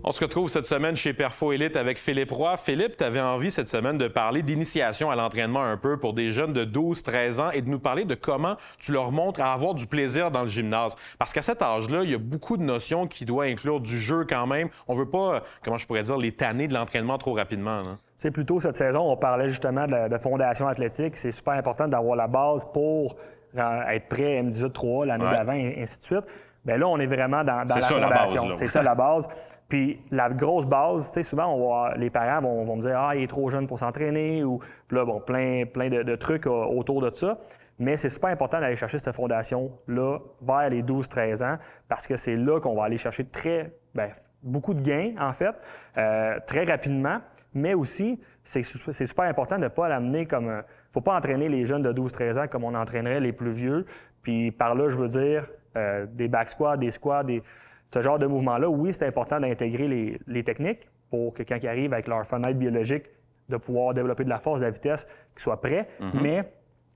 On se retrouve cette semaine chez Perfo Élite avec Philippe Roy. Philippe, tu avais envie cette semaine de parler d'initiation à l'entraînement un peu pour des jeunes de 12-13 ans et de nous parler de comment tu leur montres à avoir du plaisir dans le gymnase. Parce qu'à cet âge-là, il y a beaucoup de notions qui doivent inclure du jeu quand même. On veut pas, comment je pourrais dire, les tanner de l'entraînement trop rapidement. Là. C'est plutôt cette saison, on parlait justement de fondation athlétique. C'est super important d'avoir la base pour être prêt M18-3 l'année d'avant et ainsi de suite. Bien là, on est vraiment dans la fondation. C'est ça la base. Puis la grosse base, tu sais, souvent, les parents vont me dire « Ah, il est trop jeune pour s'entraîner » ou puis là, bon, plein de trucs autour de ça. Mais c'est super important d'aller chercher cette fondation-là vers les 12-13 ans parce que c'est là qu'on va aller chercher beaucoup de gains, en fait, très rapidement. Mais aussi, c'est super important de ne pas l'amener comme... Il ne faut pas entraîner les jeunes de 12-13 ans comme on entraînerait les plus vieux. Puis par là, je veux dire, des back squats, des squats, ce genre de mouvements-là. Oui, c'est important d'intégrer les techniques pour que quand ils arrivent avec leur fenêtre biologique, de pouvoir développer de la force, de la vitesse, qu'ils soient prêts, mais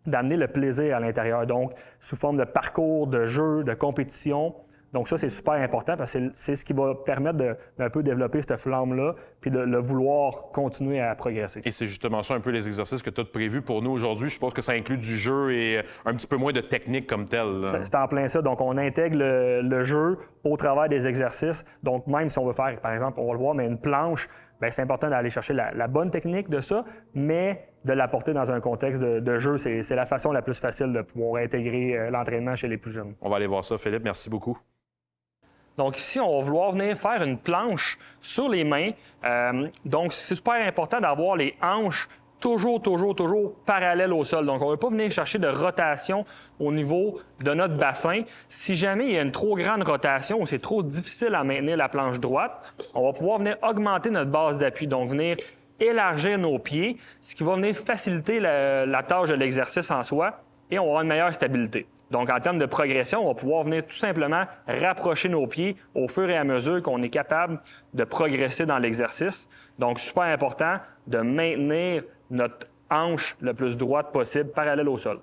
d'amener le plaisir à l'intérieur. Donc, sous forme de parcours, de jeu, de compétition. Donc ça, c'est super important parce que c'est ce qui va permettre d'un peu développer cette flamme-là puis de vouloir continuer à progresser. Et c'est justement ça un peu les exercices que tu as prévus pour nous aujourd'hui. Je suppose que ça inclut du jeu et un petit peu moins de technique comme telle. C'est en plein ça. Donc, on intègre le jeu au travers des exercices. Donc, même si on veut faire, par exemple, on va le voir, mais une planche, bien, c'est important d'aller chercher la bonne technique de ça, mais de l'apporter dans un contexte de jeu. C'est la façon la plus facile de pouvoir intégrer l'entraînement chez les plus jeunes. On va aller voir ça, Philippe. Merci beaucoup. Donc ici, on va vouloir venir faire une planche sur les mains. Donc, c'est super important d'avoir les hanches toujours parallèles au sol. Donc, on ne veut pas venir chercher de rotation au niveau de notre bassin. Si jamais il y a une trop grande rotation ou c'est trop difficile à maintenir la planche droite, on va pouvoir venir augmenter notre base d'appui. Donc, venir élargir nos pieds, ce qui va venir faciliter la tâche de l'exercice en soi et on va avoir une meilleure stabilité. Donc, en termes de progression, on va pouvoir venir tout simplement rapprocher nos pieds au fur et à mesure qu'on est capable de progresser dans l'exercice. Donc, super important de maintenir notre hanche le plus droite possible, parallèle au sol.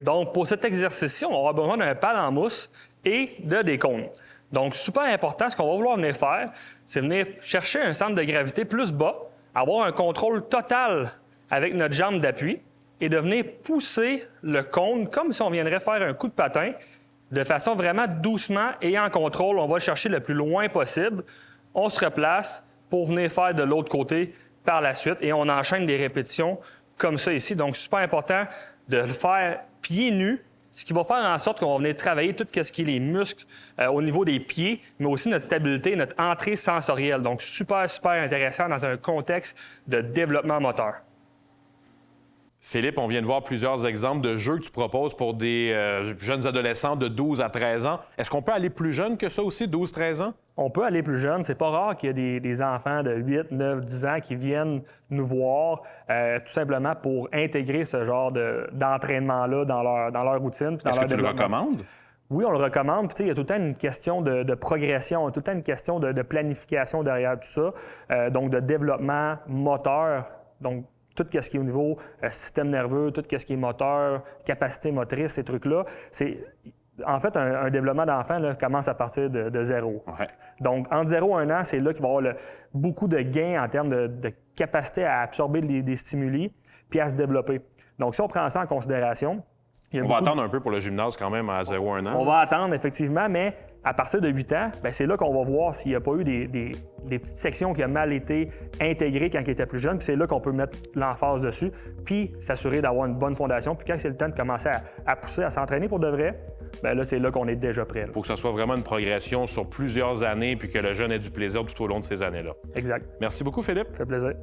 Donc, pour cet exercice-ci, on aura besoin d'un pad en mousse et de des cônes. Donc, super important, ce qu'on va vouloir venir faire, c'est venir chercher un centre de gravité plus bas, avoir un contrôle total avec notre jambe d'appui, et de venir pousser le cône comme si on viendrait faire un coup de patin de façon vraiment doucement et en contrôle. On va le chercher le plus loin possible. On se replace pour venir faire de l'autre côté par la suite et on enchaîne des répétitions comme ça ici. Donc, super important de le faire pieds nus, ce qui va faire en sorte qu'on va venir travailler tout ce qui est les muscles au niveau des pieds, mais aussi notre stabilité, notre entrée sensorielle. Donc, super intéressant dans un contexte de développement moteur. Philippe, on vient de voir plusieurs exemples de jeux que tu proposes pour des jeunes adolescents de 12 à 13 ans. Est-ce qu'on peut aller plus jeune que ça aussi, 12-13 ans? On peut aller plus jeune. C'est pas rare qu'il y ait des enfants de 8, 9, 10 ans qui viennent nous voir tout simplement pour intégrer ce genre d'entraînement-là dans leur routine. Est-ce que tu le recommandes? Oui, on le recommande. Puis, il y a tout le temps une question de progression, tout le temps une question de planification derrière tout ça, donc de développement moteur. Donc, tout ce qui est au niveau système nerveux, tout ce qui est moteur, capacité motrice, ces trucs-là, c'est... En fait, un développement d'enfant commence à partir de 0. Ouais. Donc, entre 0 et 1 an, c'est là qu'il va y avoir beaucoup de gains en termes de capacité à absorber des stimuli puis à se développer. Donc, si on prend ça en considération... On va attendre un peu pour le gymnase quand même à 0-1 an. On va attendre, effectivement, mais à partir de 8 ans, bien, c'est là qu'on va voir s'il n'y a pas eu des petites sections qui ont mal été intégrées quand il était plus jeune. Puis c'est là qu'on peut mettre l'emphase dessus, puis s'assurer d'avoir une bonne fondation. Puis quand c'est le temps de commencer à pousser, à s'entraîner pour de vrai, bien là, c'est là qu'on est déjà prêt. Pour que ça soit vraiment une progression sur plusieurs années puis que le jeune ait du plaisir tout au long de ces années-là. Exact. Merci beaucoup, Philippe. Ça fait plaisir.